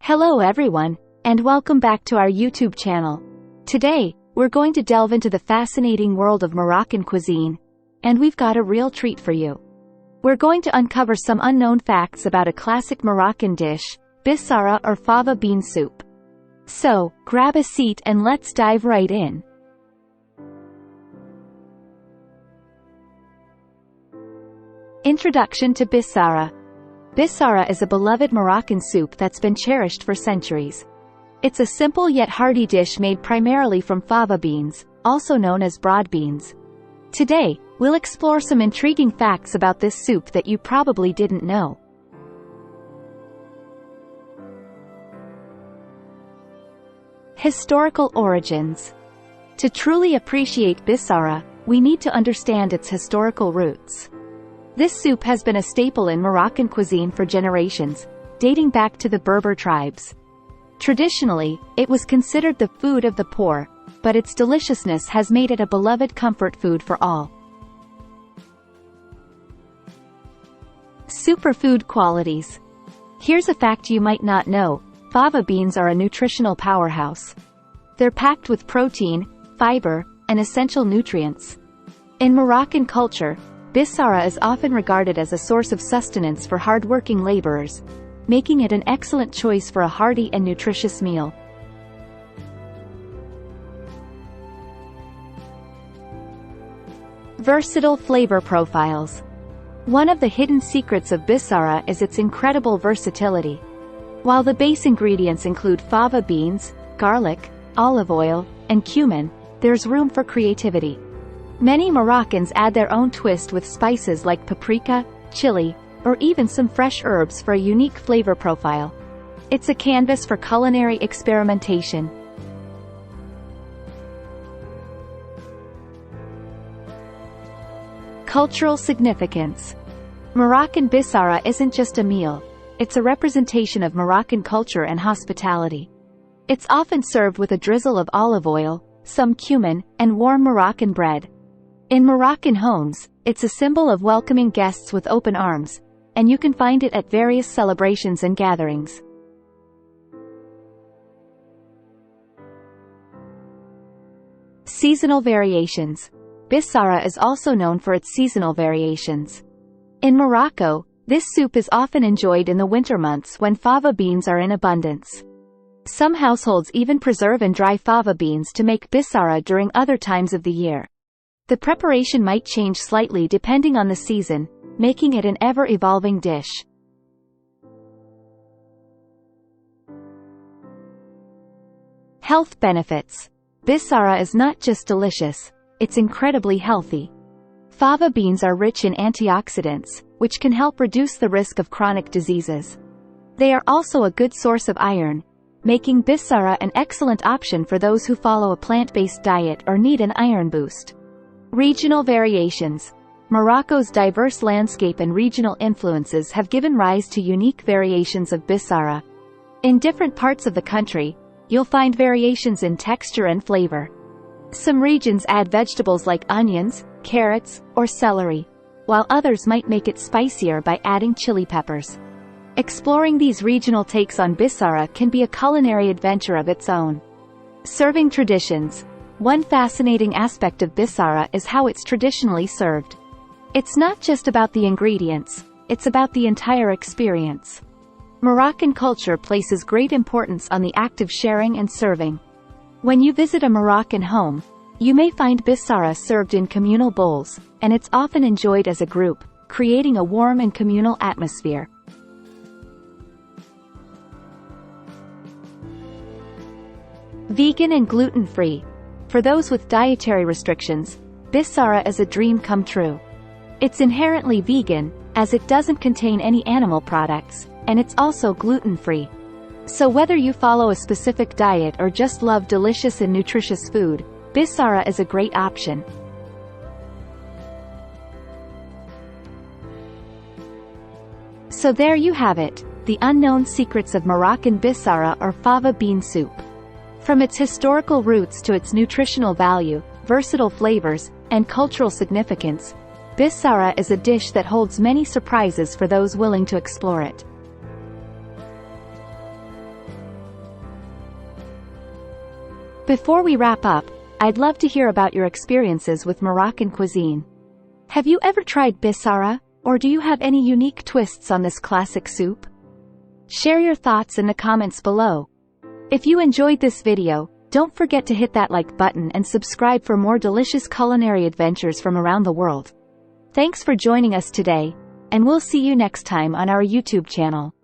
Hello everyone, and welcome back to our YouTube channel. Today, we're going to delve into the fascinating world of Moroccan cuisine, and we've got a real treat for you. We're going to uncover some unknown facts about a classic Moroccan dish, Bissara or fava bean soup. So, grab a seat and let's dive right in. Introduction to Bissara. Bissara is a beloved Moroccan soup that's been cherished for centuries. It's a simple yet hearty dish made primarily from fava beans, also known as broad beans. Today, we'll explore some intriguing facts about this soup that you probably didn't know. Historical origins. To truly appreciate Bissara, we need to understand its historical roots. This soup has been a staple in Moroccan cuisine for generations, dating back to the Berber tribes. Traditionally, it was considered the food of the poor, but its deliciousness has made it a beloved comfort food for all. Superfood qualities. Here's a fact you might not know: fava beans are a nutritional powerhouse. They're packed with protein, fiber, and essential nutrients. In Moroccan culture, Bissara is often regarded as a source of sustenance for hard-working laborers, making it an excellent choice for a hearty and nutritious meal. Versatile flavor profiles. One of the hidden secrets of Bissara is its incredible versatility. While the base ingredients include fava beans, garlic, olive oil, and cumin, there's room for creativity. Many Moroccans add their own twist with spices like paprika, chili, or even some fresh herbs for a unique flavor profile. It's a canvas for culinary experimentation. Cultural significance. Moroccan Bissara isn't just a meal, it's a representation of Moroccan culture and hospitality. It's often served with a drizzle of olive oil, some cumin, and warm Moroccan bread. In Moroccan homes, it's a symbol of welcoming guests with open arms, and you can find it at various celebrations and gatherings. Seasonal variations. Bissara is also known for its seasonal variations. In Morocco, this soup is often enjoyed in the winter months when fava beans are in abundance. Some households even preserve and dry fava beans to make Bissara during other times of the year. The preparation might change slightly depending on the season, making it an ever-evolving dish. Health benefits. Bissara is not just delicious, it's incredibly healthy. Fava beans are rich in antioxidants, which can help reduce the risk of chronic diseases. They are also a good source of iron, making Bissara an excellent option for those who follow a plant-based diet or need an iron boost. Regional variations. Morocco's diverse landscape and regional influences have given rise to unique variations of Bissara. In different parts of the country, you'll find variations in texture and flavor. Some regions add vegetables like onions, carrots, or celery, while others might make it spicier by adding chili peppers. Exploring these regional takes on Bissara can be a culinary adventure of its own. Serving traditions. One fascinating aspect of Bissara is how it's traditionally served. It's not just about the ingredients, it's about the entire experience. Moroccan culture places great importance on the act of sharing and serving. When you visit a Moroccan home, you may find Bissara served in communal bowls, and it's often enjoyed as a group, creating a warm and communal atmosphere. Vegan and gluten-free. For those with dietary restrictions, Bissara is a dream come true. It's inherently vegan, as it doesn't contain any animal products, and it's also gluten-free. So whether you follow a specific diet or just love delicious and nutritious food, Bissara is a great option. So there you have it, the unknown secrets of Moroccan Bissara or fava bean soup. From its historical roots to its nutritional value, versatile flavors, and cultural significance, Bissara is a dish that holds many surprises for those willing to explore it. Before we wrap up, I'd love to hear about your experiences with Moroccan cuisine. Have you ever tried bissara, or do you have any unique twists on this classic soup? Share your thoughts in the comments below. If you enjoyed this video, don't forget to hit that like button and subscribe for more delicious culinary adventures from around the world. Thanks for joining us today, and we'll see you next time on our YouTube channel.